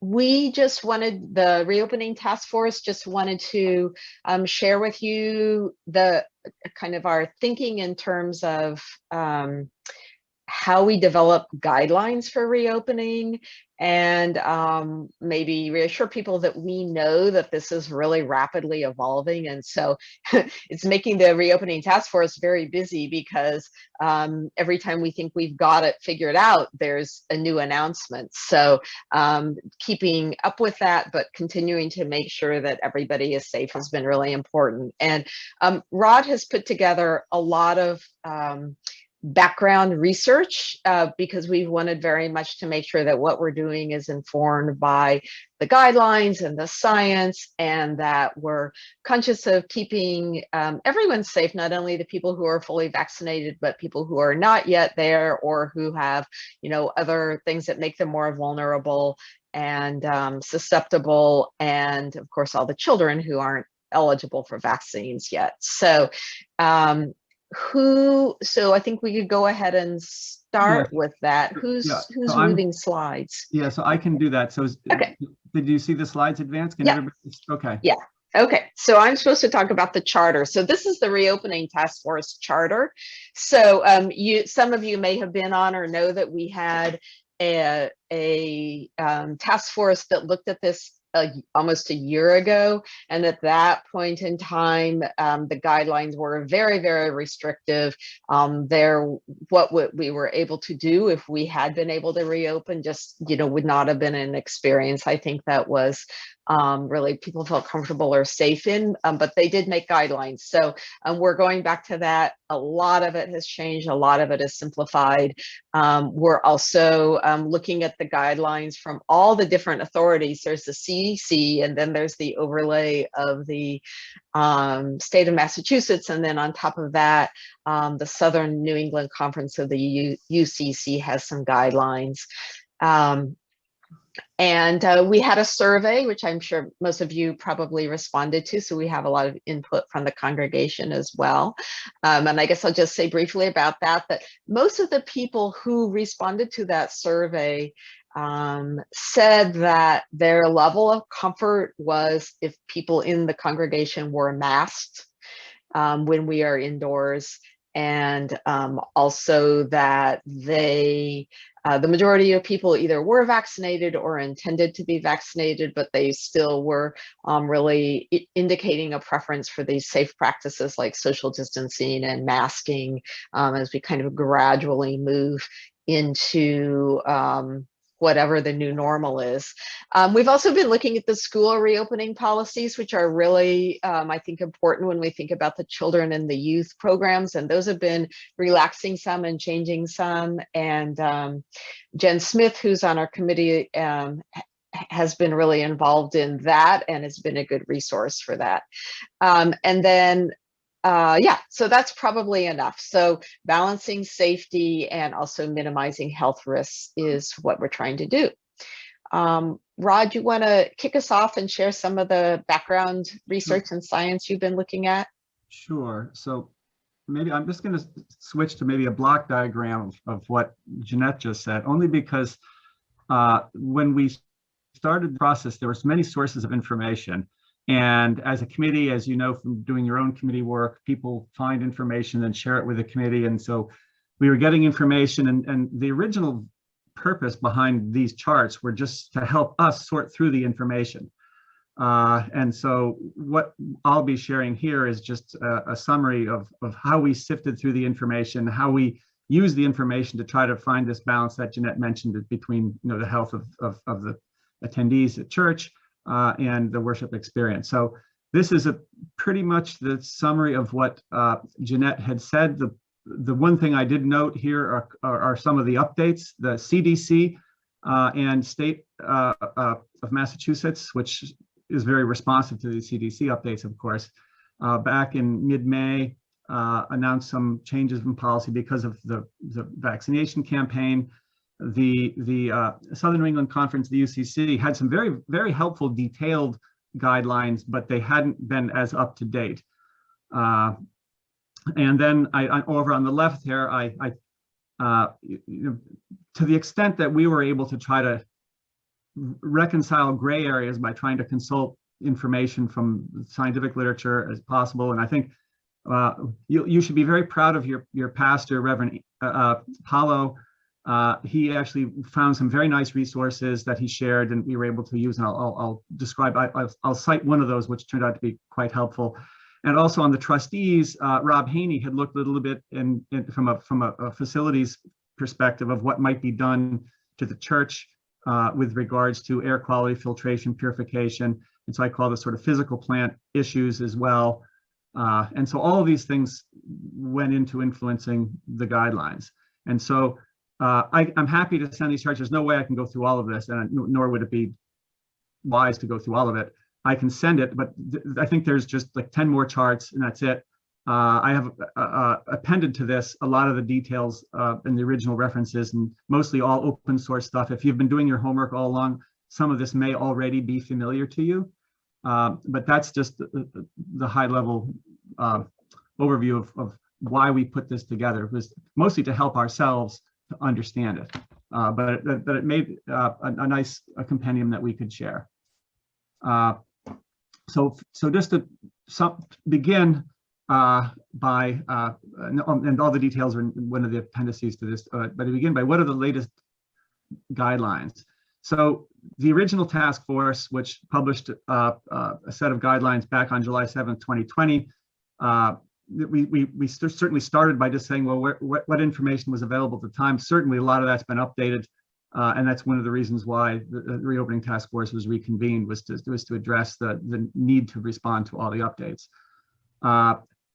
we just wanted, the reopening task force just wanted to share with you the kind of our thinking in terms of how we develop guidelines for reopening, and maybe reassure people that we know that this is really rapidly evolving. And so it's making the reopening task force very busy, because every time we think we've got it figured out, there's a new announcement. So keeping up with that, but continuing to make sure that everybody is safe has been really important. And Rod has put together a lot of background research, because we wanted very much to make sure that what we're doing is informed by the guidelines and the science, and that we're conscious of keeping everyone safe, not only the people who are fully vaccinated, but people who are not yet there, or who have, other things that make them more vulnerable and susceptible, and of course all the children who aren't eligible for vaccines yet. So so I think we could go ahead and start with that. Who's moving slides? Yeah, so I can do that. So okay. Did you see the slides advance? Can everybody? Okay. Yeah. Okay, so I'm supposed to talk about the charter. So this is the Reopening Task Force charter. So some of you may have been on or know that we had a task force that looked at this almost a year ago, and at that point in time the guidelines were very, very restrictive. What we were able to do if we had been able to reopen just would not have been an experience I think that was really people felt comfortable or safe in, but they did make guidelines. So we're going back to that. A lot of it has changed, a lot of it is simplified. We're also looking at the guidelines from all the different authorities. There's the CDC, and then there's the overlay of the state of Massachusetts, and then on top of that, the Southern New England Conference of the UCC has some guidelines. And we had a survey, which I'm sure most of you probably responded to, so we have a lot of input from the congregation as well. And I guess I'll just say briefly about that most of the people who responded to that survey said that their level of comfort was if people in the congregation were masked when we are indoors, and also that the majority of people either were vaccinated or intended to be vaccinated, but they still were really indicating a preference for these safe practices like social distancing and masking as we kind of gradually move into whatever the new normal is. We've also been looking at the school reopening policies, which are really, I think, important when we think about the children and the youth programs, and those have been relaxing some and changing some. And Jen Smith, who's on our committee, has been really involved in that and has been a good resource for that. And then so that's probably enough. So balancing safety and also minimizing health risks is what we're trying to do. Rod, you want to kick us off and share some of the background research and science you've been looking at? Sure. So maybe I'm just going to switch to maybe a block diagram of what Jeanette just said, only because when we started the process, there was many sources of information. And as a committee, as you know from doing your own committee work, people find information and share it with the committee. And so we were getting information, and the original purpose behind these charts were just to help us sort through the information. And so what I'll be sharing here is just a summary of how we sifted through the information, how we use the information to try to find this balance that Jeanette mentioned between the health of the attendees at church and the worship experience. So this is pretty much the summary of what Jeanette had said. The one thing I did note here are some of the updates. The CDC and state of Massachusetts, which is very responsive to the CDC updates, of course, back in mid-May, announced some changes in policy because of the vaccination campaign. The Southern New England Conference, the UCC, had some very, very helpful detailed guidelines, but they hadn't been as up to date. And then I over on the left here, to the extent that we were able to try to reconcile gray areas by trying to consult information from scientific literature as possible. And I think you should be very proud of your pastor, Reverend Paulo. He actually found some very nice resources that he shared, and we were able to use. And I'll describe. I'll cite one of those, which turned out to be quite helpful. And also on the trustees, Rob Haney had looked a little bit from a facilities perspective of what might be done to the church with regards to air quality, filtration, purification. And so I call this sort of physical plant issues as well. And so all of these things went into influencing the guidelines. And so I'm happy to send these charts. There's no way I can go through all of this, and nor would it be wise to go through all of it. I can send it, but I think there's just like 10 more charts, and that's it. I have appended to this a lot of the details in the original references, and mostly all open source stuff. If you've been doing your homework all along, some of this may already be familiar to you, but that's just the high level overview of why we put this together. It was mostly to help ourselves to understand it, but it made a nice compendium that we could share. So just to begin by, and all the details are in one of the appendices to this, but to begin by, what are the latest guidelines? So the original task force, which published a set of guidelines back on July 7th, 2020, we certainly started by just saying, well, what information was available at the time. Certainly a lot of that's been updated. And that's one of the reasons why the reopening task force was reconvened, was to address the need to respond to all the updates.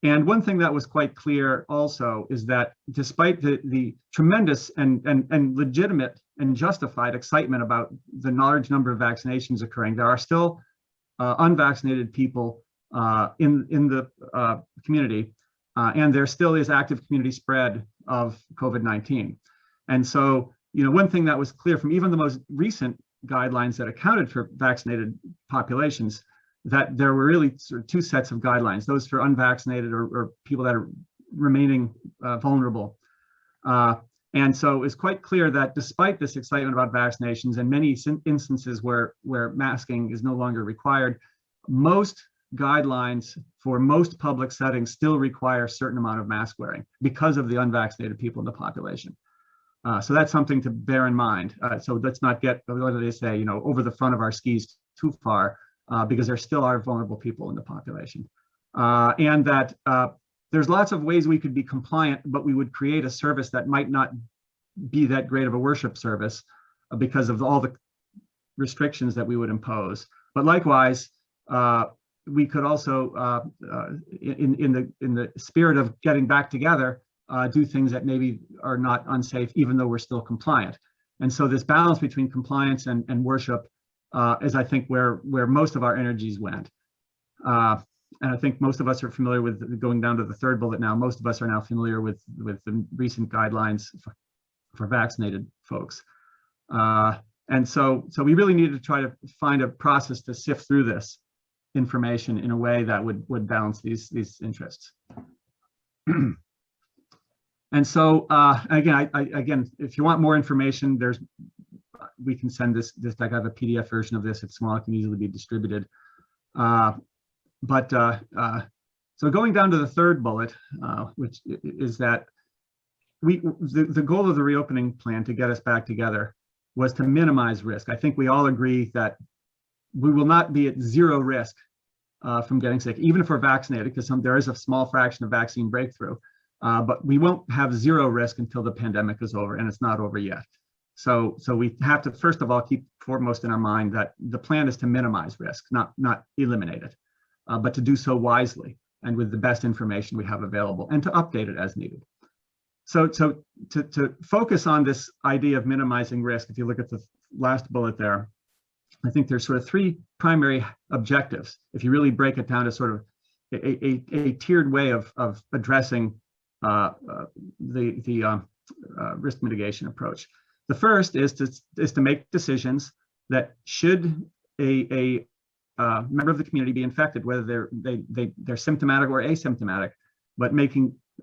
And one thing that was quite clear also is that despite the tremendous and legitimate and justified excitement about the large number of vaccinations occurring, there are still unvaccinated people in the community, and there still is active community spread of COVID-19. And so, one thing that was clear from even the most recent guidelines that accounted for vaccinated populations, that there were really sort of two sets of guidelines, those for unvaccinated or people that are remaining vulnerable. And so it's quite clear that despite this excitement about vaccinations and many instances where masking is no longer required, most guidelines for most public settings still require a certain amount of mask wearing because of the unvaccinated people in the population. So that's something to bear in mind. So let's not get, what do they say, over the front of our skis too far, because there still are vulnerable people in the population. And that there's lots of ways we could be compliant, but we would create a service that might not be that great of a worship service because of all the restrictions that we would impose. But likewise, we could also, in the spirit of getting back together, do things that maybe are not unsafe, even though we're still compliant. And so this balance between compliance and worship is, I think, where most of our energies went. And I think most of us are familiar with, going down to the third bullet now, most of us are now familiar with the recent guidelines for vaccinated folks. And so we really need to try to find a process to sift through this information in a way that would balance these interests. And so again, if you want more information, we can send this. I have a PDF version of this. It's small, it can easily be distributed. So going down to the third bullet, which is that the goal of the reopening plan to get us back together was to minimize risk. I think we all agree that we will not be at zero risk from getting sick, even if we're vaccinated, because there is a small fraction of vaccine breakthrough. But we won't have zero risk until the pandemic is over, and it's not over yet. So we have to, first of all, keep foremost in our mind that the plan is to minimize risk, not eliminate it, but to do so wisely and with the best information we have available, and to update it as needed. So to focus on this idea of minimizing risk, if you look at the last bullet there, I think there's sort of three primary objectives, if you really break it down to sort of a tiered way of addressing the risk mitigation approach. The first is to make decisions that should a member of the community be infected, whether they're symptomatic or asymptomatic, but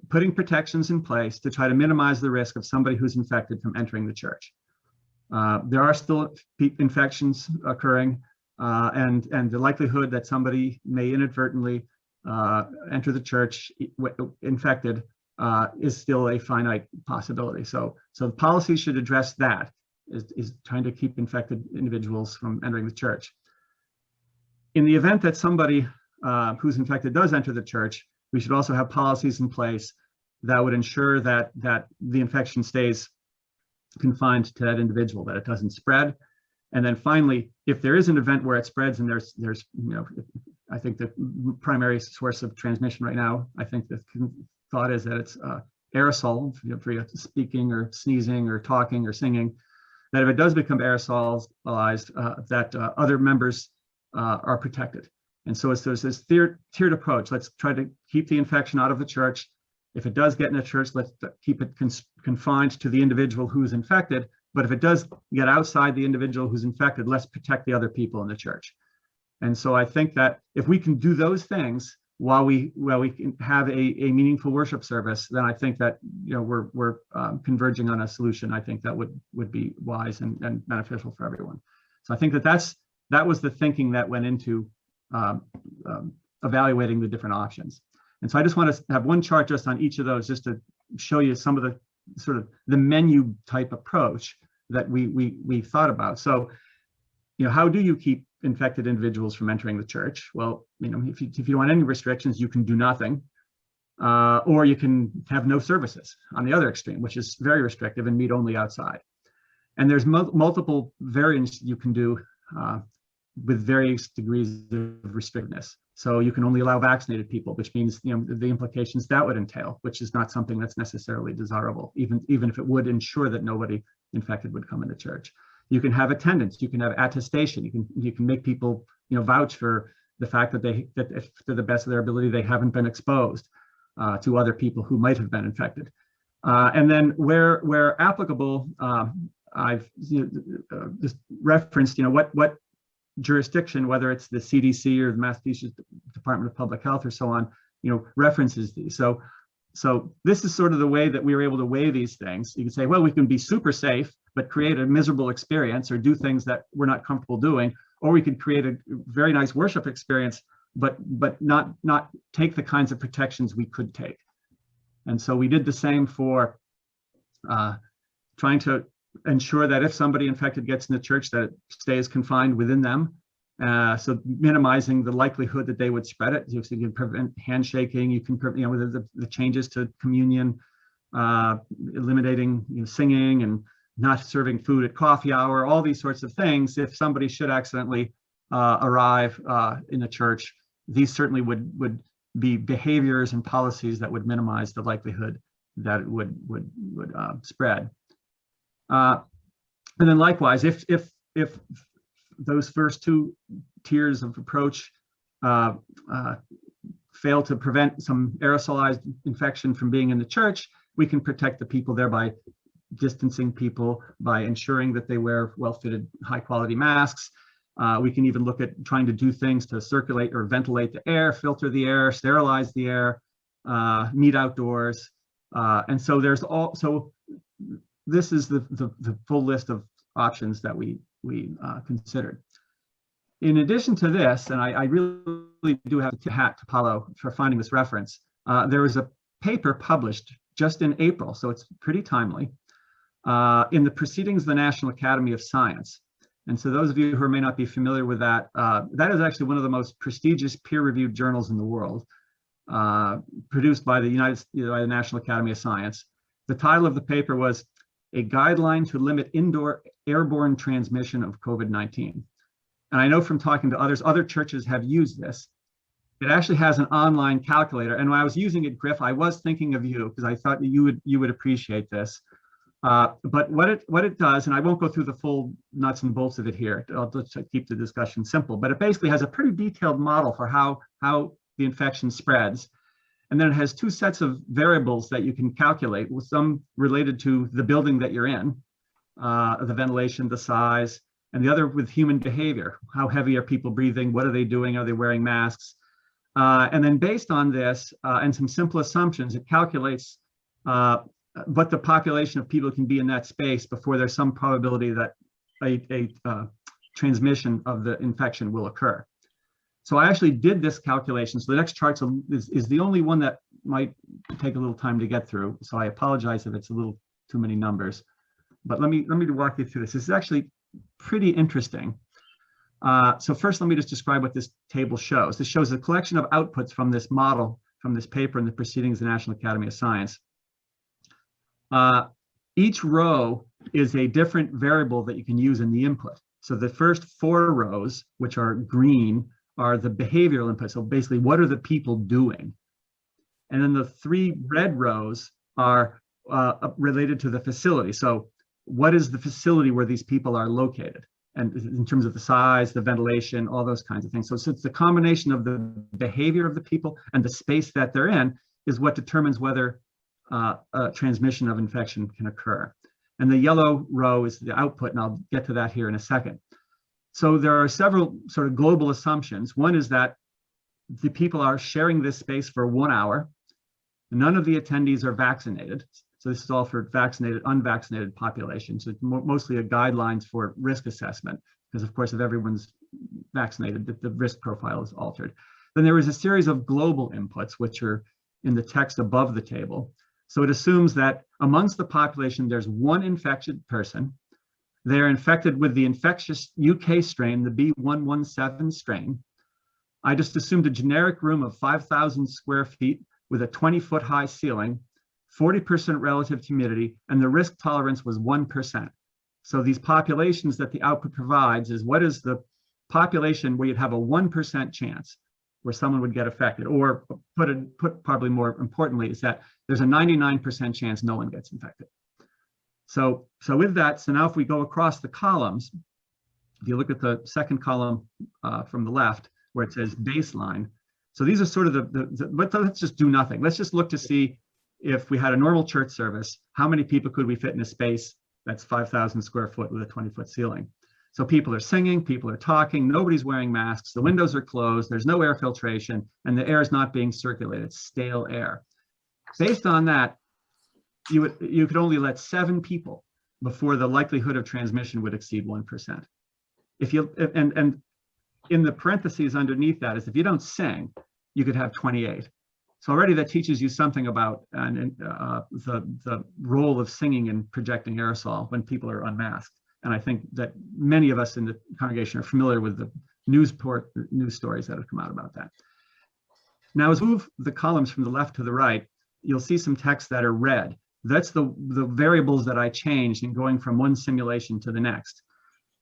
putting protections in place to try to minimize the risk of somebody who's infected from entering the church. There are still infections occurring, and the likelihood that somebody may inadvertently enter the church infected is still a finite possibility. So the policy should address that, is trying to keep infected individuals from entering the church. In the event that somebody who's infected does enter the church, we should also have policies in place that would ensure that the infection stays confined to that individual, that it doesn't spread. And then finally, if there is an event where it spreads and there's I think the primary source of transmission right now, I think the thought is that it's aerosol, for you speaking or sneezing or talking or singing, that if it does become aerosolized, that other members are protected. And so there's this tiered approach. Let's try to keep the infection out of the church. If it does get in the church, let's keep it confined to the individual who's infected. But if it does get outside the individual who's infected, let's protect the other people in the church. And so I think that if we can do those things while we can have a meaningful worship service, then I think that we're converging on a solution. I think that would be wise and beneficial for everyone. So I think that was the thinking that went into evaluating the different options. And so I just want to have one chart just on each of those, just to show you some of the sort of the menu type approach that we thought about. So, how do you keep infected individuals from entering the church? Well, if you don't want any restrictions, you can do nothing, or you can have no services on the other extreme, which is very restrictive and meet only outside. And there's multiple variants you can do with various degrees of restrictiveness. So you can only allow vaccinated people, which means the implications that would entail, which is not something that's necessarily desirable, even if it would ensure that nobody infected would come into church. You can have attendance, you can have attestation, you can make people vouch for the fact that if to the best of their ability they haven't been exposed to other people who might have been infected. And then where applicable, I've just referenced what jurisdiction, whether it's the CDC or the Massachusetts Department of Public Health or so on, references these. So this is sort of the way that we were able to weigh these things. You can say, well, we can be super safe, but create a miserable experience or do things that we're not comfortable doing, or we could create a very nice worship experience, but not take the kinds of protections we could take. And so we did the same for trying to ensure that if somebody infected gets in the church, that it stays confined within them. So minimizing the likelihood that they would spread it. You can prevent handshaking. You can, with the changes to communion, eliminating singing and not serving food at coffee hour, all these sorts of things. If somebody should accidentally arrive in the church, these certainly would be behaviors and policies that would minimize the likelihood that it would spread. And then likewise, if those first two tiers of approach fail to prevent some aerosolized infection from being in the church, we can protect the people there by distancing people, by ensuring that they wear well-fitted, high-quality masks. We can even look at trying to do things to circulate or ventilate the air, filter the air, sterilize the air, meet outdoors. And so this is the full list of options that we considered. In addition to this, and I really do have a hat to Paulo for finding this reference, there was a paper published just in April, so it's pretty timely, in the Proceedings of the National Academy of Science. And so those of you who may not be familiar with that, that is actually one of the most prestigious peer-reviewed journals in the world, produced by the National Academy of Science. The title of the paper was "A Guideline to Limit Indoor Airborne Transmission of COVID-19." And I know from talking to others, other churches have used this. It actually has an online calculator. And when I was using it, Griff, I was thinking of you because I thought that you would appreciate this. But what it does, and I won't go through the full nuts and bolts of it here, I'll just keep the discussion simple, but it basically has a pretty detailed model for how the infection spreads. And then it has two sets of variables that you can calculate, with some related to the building that you're in, the ventilation, the size, and the other with human behavior. How heavy are people breathing? What are they doing? Are they wearing masks? And then based on this and some simple assumptions, it calculates what the population of people can be in that space before there's some probability that a transmission of the infection will occur. So I actually did this calculation. So the next chart is the only one that might take a little time to get through. So I apologize if it's a little too many numbers, but let me walk you through this. This is actually pretty interesting. So first, let me just describe what this table shows. This shows a collection of outputs from this model, from this paper in the Proceedings of the National Academy of Science. Each row is a different variable that you can use in the input. So the first 4 rows, which are green, are the behavioral input. So basically, what are the people doing? And then the 3 red rows are related to the facility. So what is the facility where these people are located? And in terms of the size, the ventilation, all those kinds of things. So it's the combination of the behavior of the people and the space that they're in is what determines whether a transmission of infection can occur. And the yellow row is the output, and I'll get to that here in a second. So there are several sort of global assumptions. One is that the people are sharing this space for 1 hour. None of the attendees are vaccinated. So this is all for vaccinated, unvaccinated populations. So it's mostly a guidelines for risk assessment, because of course, if everyone's vaccinated, the risk profile is altered. Then there is a series of global inputs, which are in the text above the table. So it assumes that amongst the population, there's 1 infected person. They're infected with the infectious UK strain, the B117 strain. I just assumed a generic room of 5,000 square feet with a 20-foot high ceiling, 40% relative humidity, and the risk tolerance was 1%. So these populations that the output provides is what is the population where you'd have a 1% chance where someone would get affected, or put probably more importantly is that there's a 99% chance no one gets infected. So with that, so now if we go across the columns, if you look at the second column from the left where it says baseline, so these are sort of but let's just do nothing. Let's just look to see if we had a normal church service, how many people could we fit in a space that's 5,000 square foot with a 20-foot ceiling? So people are singing, people are talking, nobody's wearing masks, the windows are closed, there's no air filtration, and the air is not being circulated, it's stale air. Based on that, you could only let 7 people before the likelihood of transmission would exceed 1%. And in the parentheses underneath that is if you don't sing, you could have 28. So already that teaches you something about the role of singing and projecting aerosol when people are unmasked. And I think that many of us in the congregation are familiar with the news stories that have come out about that. Now, as we move the columns from the left to the right, you'll see some text that are red. That's the variables that I changed in going from one simulation to the next.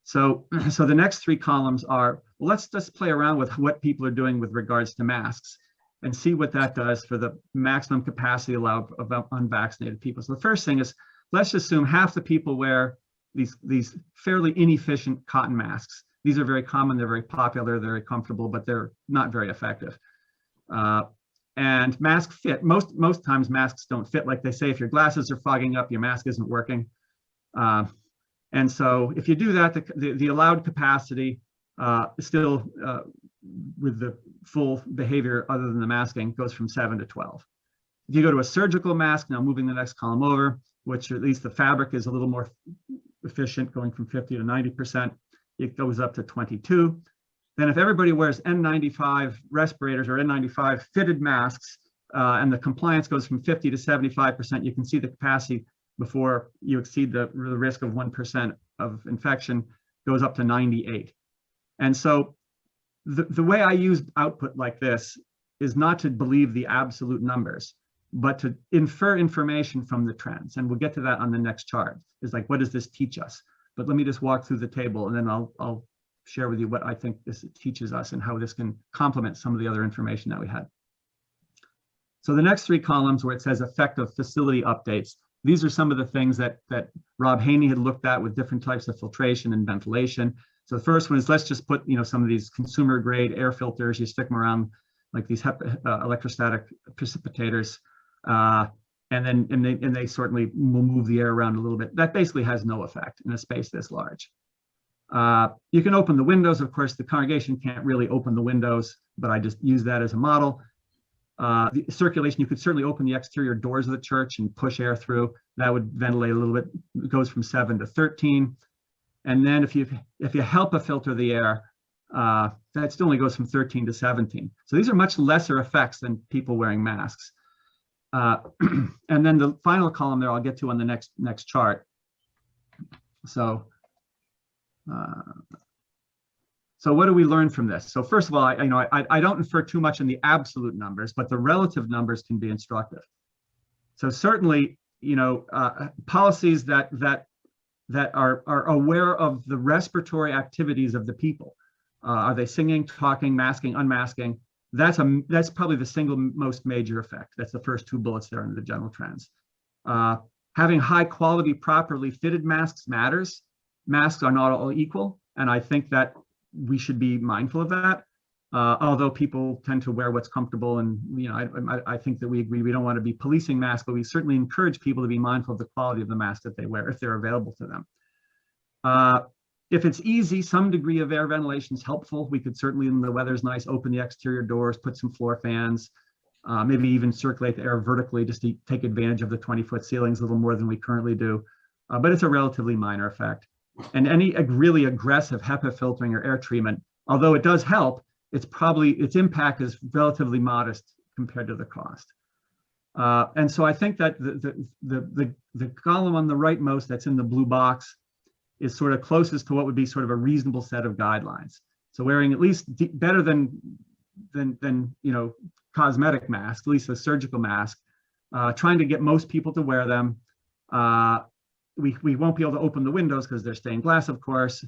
So the next 3 columns are, well, let's just play around with what people are doing with regards to masks and see what that does for the maximum capacity allowed of unvaccinated people. So the first thing is, let's assume half the people wear these fairly inefficient cotton masks. These are very common, they're very popular, they're very comfortable, but they're not very effective. And masks fit. Most times masks don't fit. Like they say, if your glasses are fogging up, your mask isn't working. And so if you do that, the allowed capacity still with the full behavior other than the masking goes from 7 to 12. If you go to a surgical mask, now moving the next column over, which at least the fabric is a little more efficient, going from 50 to 90%, it goes up to 22. Then if everybody wears N95 respirators or N95 fitted masks, and the compliance goes from 50 to 75%, you can see the capacity before you exceed the risk of 1% of infection goes up to 98. And so the way I use output like this is not to believe the absolute numbers, but to infer information from the trends. And we'll get to that on the next chart. It's like, what does this teach us? But let me just walk through the table and then I'll share with you what I think this teaches us and how this can complement some of the other information that we had. So the next 3 columns where it says effect of facility updates, these are some of the things that Rob Haney had looked at with different types of filtration and ventilation. So the first one is, let's just put some of these consumer grade air filters, you stick them around like these electrostatic precipitators, and they certainly will move the air around a little bit. That basically has no effect in a space this large. You can open the windows. Of course, the congregation can't really open the windows, but I just use that as a model. The circulation, you could certainly open the exterior doors of the church and push air through. That would ventilate a little bit. It goes from 7 to 13. And then if you HEPA filter the air, that still only goes from 13 to 17. So these are much lesser effects than people wearing masks. And then the final column there I'll get to on the next chart. So what do we learn from this? So first of all, I don't infer too much in the absolute numbers, but the relative numbers can be instructive. So certainly, policies that are aware of the respiratory activities of the people. Are they singing, talking, masking, unmasking? That's probably the single most major effect. That's the first 2 bullets there in the general trends. Having high quality, properly fitted masks matters. Masks are not all equal, and I think that we should be mindful of that. Although people tend to wear what's comfortable, and I think that we agree we don't want to be policing masks, but we certainly encourage people to be mindful of the quality of the mask that they wear if they're available to them. If it's easy, some degree of air ventilation is helpful. We could certainly, when the weather's nice, open the exterior doors, put some floor fans, maybe even circulate the air vertically just to take advantage of the 20-foot ceilings a little more than we currently do. But it's a relatively minor effect. And any really aggressive HEPA filtering or air treatment, although it does help, its impact is relatively modest compared to the cost. And so I think that the column on the rightmost that's in the blue box is sort of closest to what would be sort of a reasonable set of guidelines. So wearing at least better than cosmetic masks, at least a surgical mask, trying to get most people to wear them. We won't be able to open the windows because they're stained glass, of course,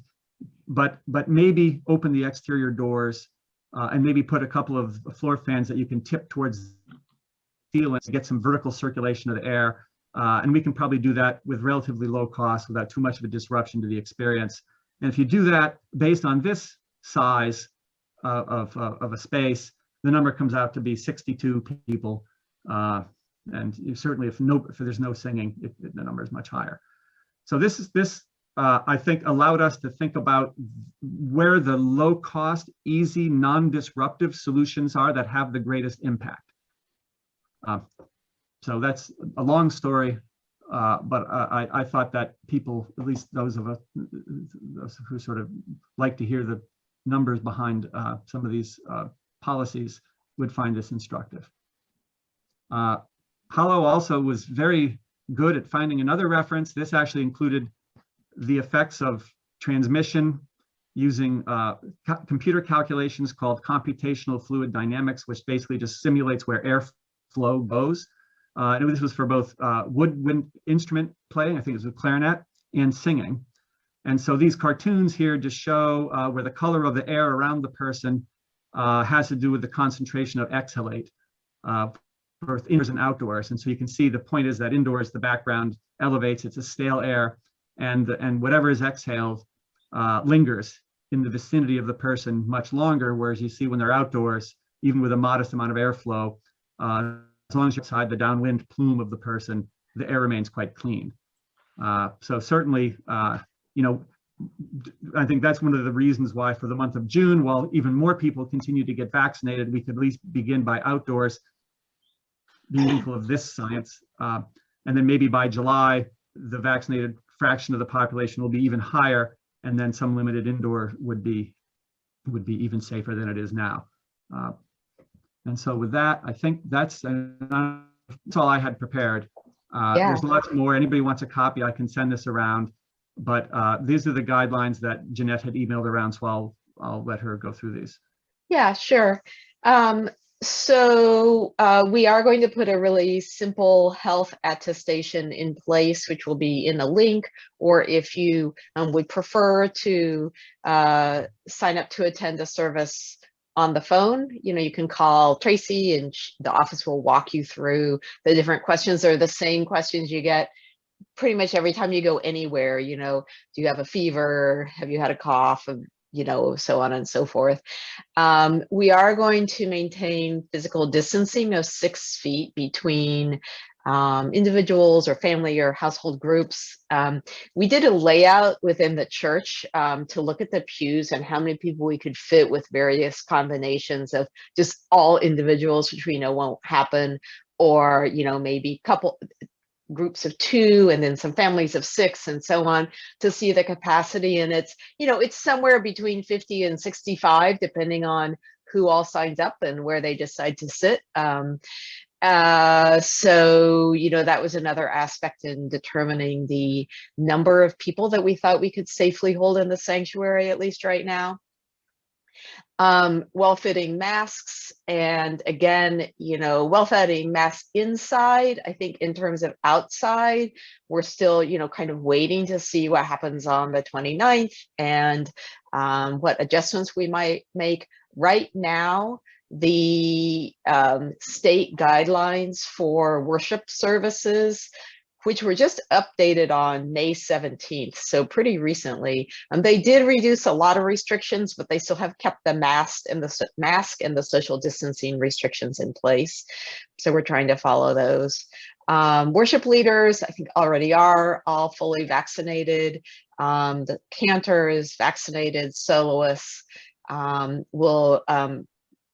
but maybe open the exterior doors and maybe put a couple of floor fans that you can tip towards the ceiling to get some vertical circulation of the air. And we can probably do that with relatively low cost without too much of a disruption to the experience. And if you do that based on this size of a space, the number comes out to be 62 people. And certainly if there's no singing, the number is much higher. So this I think allowed us to think about where the low cost, easy, non-disruptive solutions are that have the greatest impact. So that's a long story, but I thought that people, at least those of us who sort of like to hear the numbers behind some of these policies, would find this instructive. Hollow also was very good at finding another reference. This actually included the effects of transmission using computer calculations called computational fluid dynamics, which basically just simulates where airflow goes. And this was for both woodwind instrument playing, I think it was a clarinet, and singing. And so these cartoons here just show where the color of the air around the person has to do with the concentration of exhalate, both indoors and outdoors. And so you can see the point is that indoors, the background elevates, it's a stale air, and whatever is exhaled lingers in the vicinity of the person much longer, whereas you see when they're outdoors, even with a modest amount of airflow, as long as you're outside the downwind plume of the person, the air remains quite clean. So certainly, I think that's one of the reasons why for the month of June, while even more people continue to get vaccinated, we could at least begin by outdoors being mindful of this science. And then maybe by July, the vaccinated fraction of the population will be even higher, and then some limited indoor would be even safer than it is now. And so with that, I think that's all I had prepared. There's lots more. Anybody wants a copy, I can send this around. But these are the guidelines that Jeanette had emailed around, so I'll let her go through these. Yeah, sure. So we are going to put a really simple health attestation in place, which will be in the link, or if you would prefer to sign up to attend a service on the phone, you can call Tracy and the office will walk you through the different questions. They're the same questions you get pretty much every time you go anywhere. Do you have a fever? Have you had a cough? So on and so forth. We are going to maintain physical distancing of 6 feet between individuals or family or household groups. We did a layout within the church to look at the pews and how many people we could fit with various combinations of just all individuals, which we know won't happen, or maybe couple groups of 2 and then some families of 6 and so on, to see the capacity. And it's somewhere between 50 and 65 depending on who all signs up and where they decide to sit. So that was another aspect in determining the number of people that we thought we could safely hold in the sanctuary, at least right now. Well-fitting masks, and again, well-fitting masks inside. I think in terms of outside, we're still, kind of waiting to see what happens on the 29th and what adjustments we might make. Right now, the state guidelines for worship services, which were just updated on May 17th, so pretty recently. They did reduce a lot of restrictions, but they still have kept the mask and the social distancing restrictions in place. So we're trying to follow those. Worship leaders, I think, already are all fully vaccinated. The cantor is vaccinated. Soloists will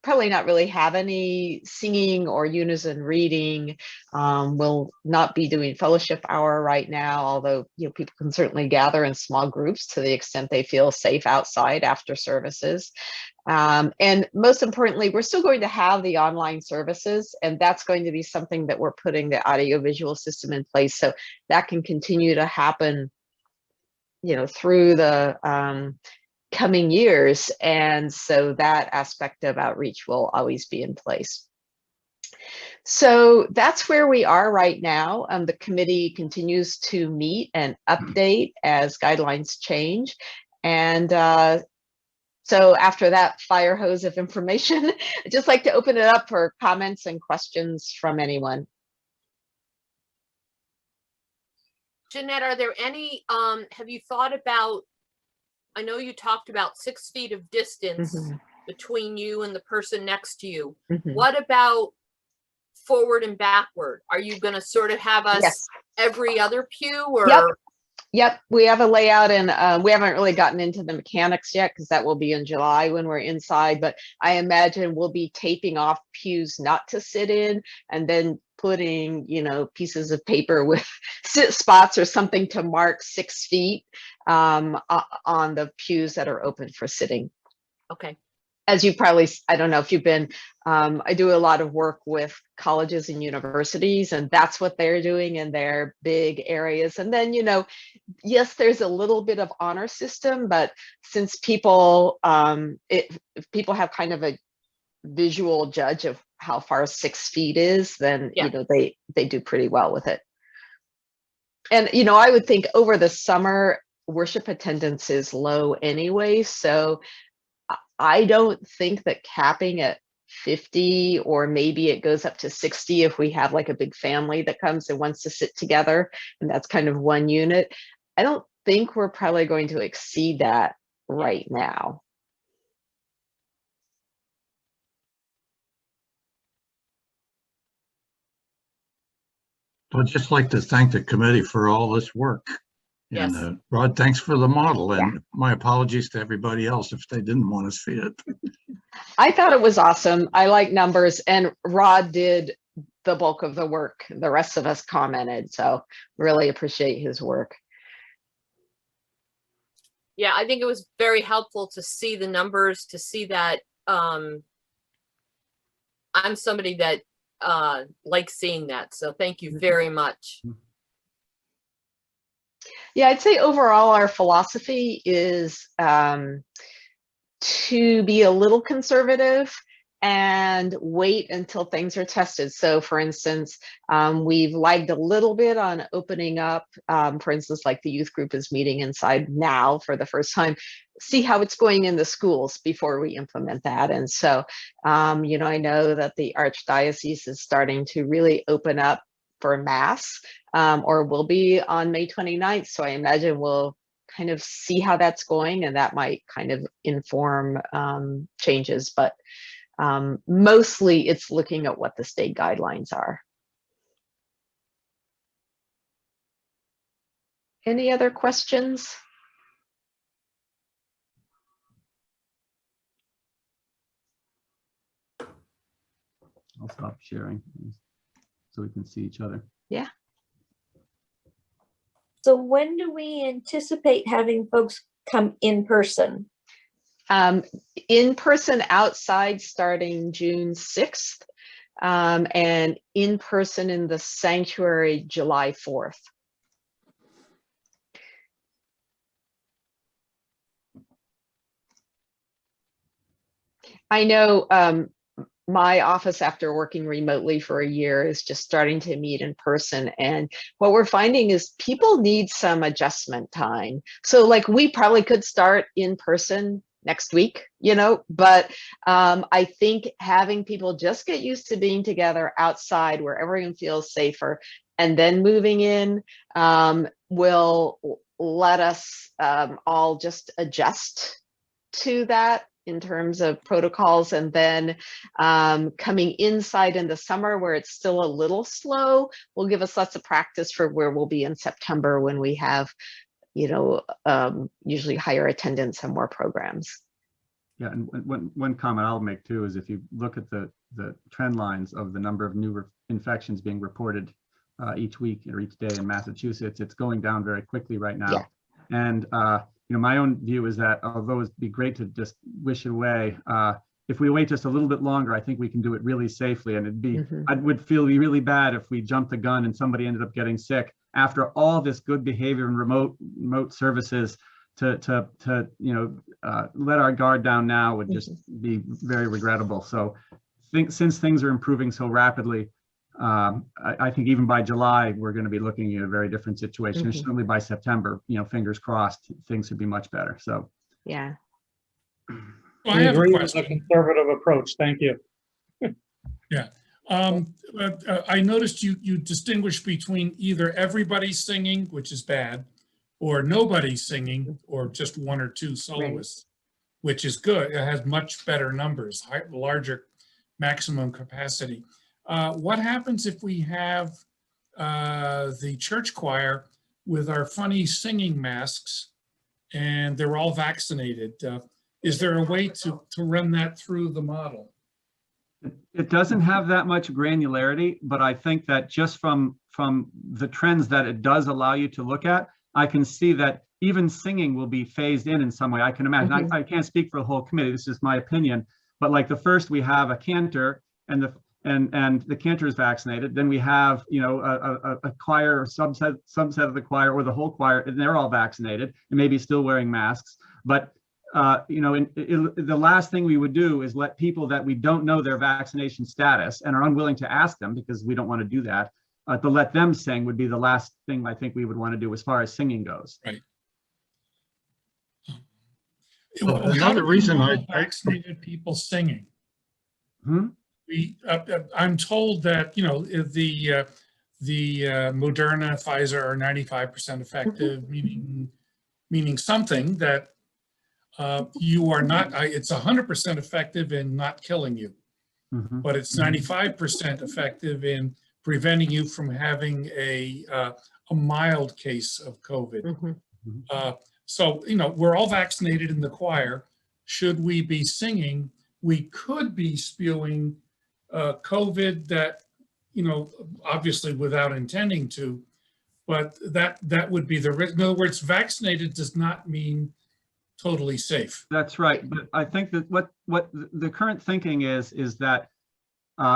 probably not really have any singing or unison reading. We'll not be doing fellowship hour right now, although people can certainly gather in small groups to the extent they feel safe outside after services. And most importantly, we're still going to have the online services, and that's going to be something that we're putting the audiovisual system in place so that can continue to happen through the coming years. And so that aspect of outreach will always be in place. So that's where we are right now. The committee continues to meet and update as guidelines change. And so after that fire hose of information, I'd just like to open it up for comments and questions from anyone. Jeanette, are there any, have you thought about, I know you talked about 6 feet of distance between you and the person next to you. What about forward and backward? Are you going to sort of have us every other pew, or? Yep. We have a layout, and we haven't really gotten into the mechanics yet because that will be in July when we're inside. But I imagine we'll be taping off pews not to sit in, and then putting, pieces of paper with sit spots or something to mark 6 feet on the pews that are open for sitting. Okay. As you probably, I don't know if you've been, I do a lot of work with colleges and universities, and that's what they're doing in their big areas. And then, yes, there's a little bit of honor system, but since people, if people have kind of a visual judge of how far 6 feet is, then, they do pretty well with it. And, I would think over the summer, worship attendance is low anyway. So I don't think that capping at 50, or maybe it goes up to 60 if we have like a big family that comes and wants to sit together, and that's kind of one unit. I don't think we're probably going to exceed that right now. I'd just like to thank the committee for all this work. Yes. And Rod, thanks for the model, and my apologies to everybody else if they didn't want to see it. I thought it was awesome. I like numbers, and Rod did the bulk of the work. The rest of us commented, so really appreciate his work. Yeah, I think it was very helpful to see the numbers, to see that I'm somebody that likes seeing that. So thank you very much. Yeah, I'd say overall our philosophy is to be a little conservative and wait until things are tested. So for instance, we've lagged a little bit on opening up. For instance, like the youth group is meeting inside now for the first time. See how it's going in the schools before we implement that. And so, I know that the Archdiocese is starting to really open up for Mass, or will be on May 29th. So I imagine we'll kind of see how that's going, and that might kind of inform changes. But mostly it's looking at what the state guidelines are. Any other questions? I'll stop sharing so we can see each other. So when do we anticipate having folks come in person? In person outside starting June 6th, and in person in the sanctuary July 4th. I know my office, after working remotely for a year, is just starting to meet in person. And what we're finding is people need some adjustment time. So like we probably could start in person next week, you know, but I think having people just get used to being together outside where everyone feels safer and then moving in will let us all just adjust to that in terms of protocols, and then coming inside in the summer where it's still a little slow will give us lots of practice for where we'll be in September when we have, you know, usually higher attendance and more programs. Yeah, and one comment I'll make too is if you look at the trend lines of the number of new infections being reported each week or each day in Massachusetts, it's going down very quickly right now. Yeah. And you know, my own view is that although it'd be great to just wish it away, if we wait just a little bit longer, I think we can do it really safely. And it'd be, I would feel really bad if we jumped the gun and somebody ended up getting sick after all this good behavior and remote services. To you know, let our guard down now would just be very regrettable. So since things are improving so rapidly, I think even by July, we're going to be looking at a very different situation. And certainly by September, you know, fingers crossed, things would be much better. So, yeah. Well, I have a question. A conservative approach. Thank you. Yeah. I noticed you distinguish between either everybody singing, which is bad, or nobody singing, or just one or two soloists, which is good. It has much better numbers, larger maximum capacity. What happens if we have the church choir with our funny singing masks and they're all vaccinated? Is there a way to run that through the model? it doesn't have that much granularity, but I think that just from the trends that it does allow you to look at, I can see that even singing will be phased in some way. I can imagine. I can't speak for the whole committee. This is my opinion. But like the first, we have a cantor, and the cantor is vaccinated. Then we have, you know, a choir or subset of the choir or the whole choir, and they're all vaccinated and maybe still wearing masks. But you know, the last thing we would do is let people that we don't know their vaccination status and are unwilling to ask them, because we don't want to do that, to let them sing would be the last thing I think we would want to do as far as singing goes. Right. Another reason I vaccinated people singing. Hmm? I'm told that, you know, the Moderna, Pfizer are 95% effective, meaning something that you are not. It's 100% effective in not killing you, but it's 95% effective in preventing you from having a mild case of COVID. So, you know, we're all vaccinated in the choir. Should we be singing, we could be spewing COVID that, you know, obviously without intending to, but that would be the risk. In other words, vaccinated does not mean totally safe. That's right. But I think that what the current thinking is that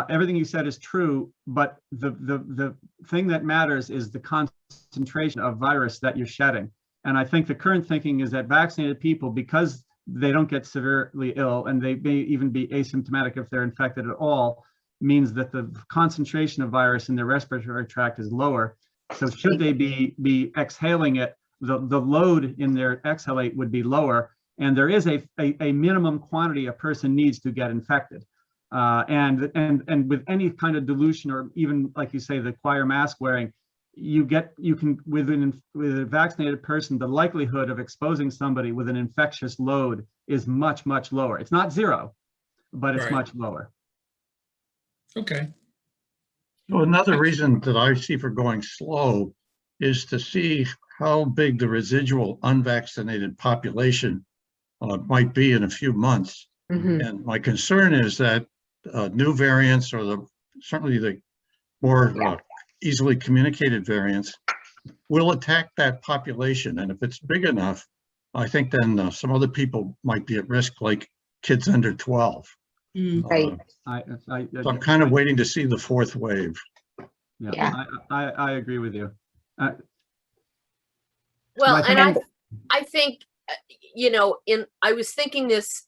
everything you said is true, but the thing that matters is the concentration of virus that you're shedding. And I think the current thinking is that vaccinated people, because they don't get severely ill and they may even be asymptomatic if they're infected at all, means that the concentration of virus in their respiratory tract is lower. So should they be exhaling it, the load in their exhalate would be lower. And there is a minimum quantity a person needs to get infected. And with any kind of dilution, or even like you say, the choir mask wearing, you can with a vaccinated person, the likelihood of exposing somebody with an infectious load is much, much lower. It's not zero, but it's much lower. Okay. So another reason that I see for going slow is to see how big the residual unvaccinated population might be in a few months. Mhm. And my concern is that new variants, or certainly the more easily communicated variants, will attack that population. And if it's big enough, I think then some other people might be at risk, like kids under 12. Right. So I'm kind of waiting to see the fourth wave. Yeah. I agree with you. Well, I and think- I think, you know, I was thinking this,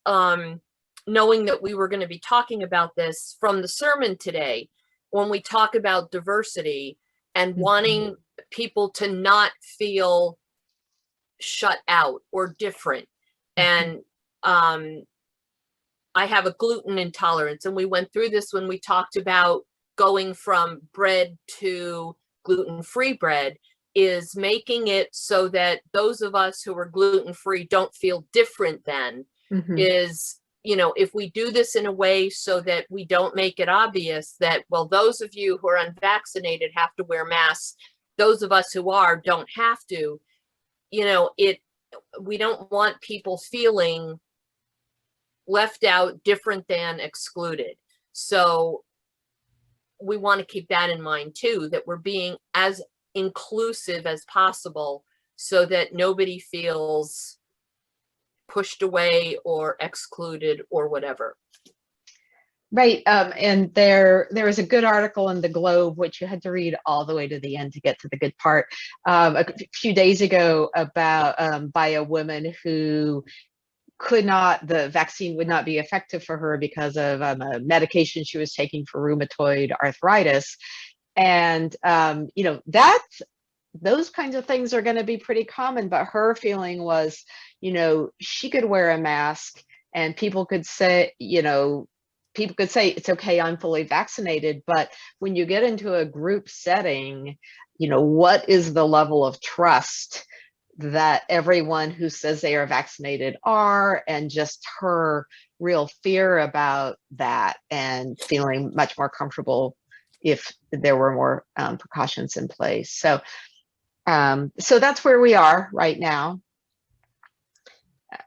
knowing that we were going to be talking about this from the sermon today, when we talk about diversity and wanting people to not feel shut out or different. And I have a gluten intolerance, and we went through this when we talked about going from bread to gluten-free bread, is making it so that those of us who are gluten-free don't feel different than, Mhm. is, you know, if we do this in a way so that we don't make it obvious that, well, those of you who are unvaccinated have to wear masks, those of us who are don't have to, you know, we don't want people feeling left out, different than, excluded. So we want to keep that in mind too, that we're being as inclusive as possible so that nobody feels pushed away or excluded or whatever. Right. And there was a good article in the Globe, which you had to read all the way to the end to get to the good part, a few days ago, about by a woman who the vaccine would not be effective for her because of a medication she was taking for rheumatoid arthritis. And, you know, those kinds of things are going to be pretty common, but her feeling was, you know, she could wear a mask and people could say, it's okay, I'm fully vaccinated. But when you get into a group setting, you know, what is the level of trust that everyone who says they are vaccinated are, and just her real fear about that, and feeling much more comfortable if there were more precautions in place. So that's where we are right now.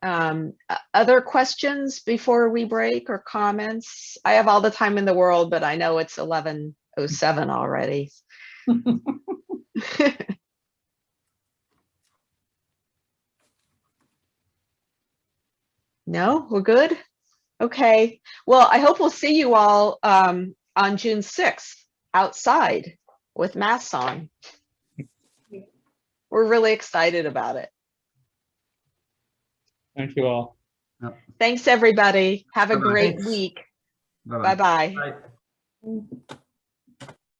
Other questions before we break, or comments? I have all the time in the world, but I know it's 11:07 already. No, we're good? Okay. Well, I hope we'll see you all on June 6th outside with masks on. We're really excited about it. Thank you all. Thanks, everybody. Have a Bye-bye. great Thanks. week. Bye-bye. Bye-bye. Bye.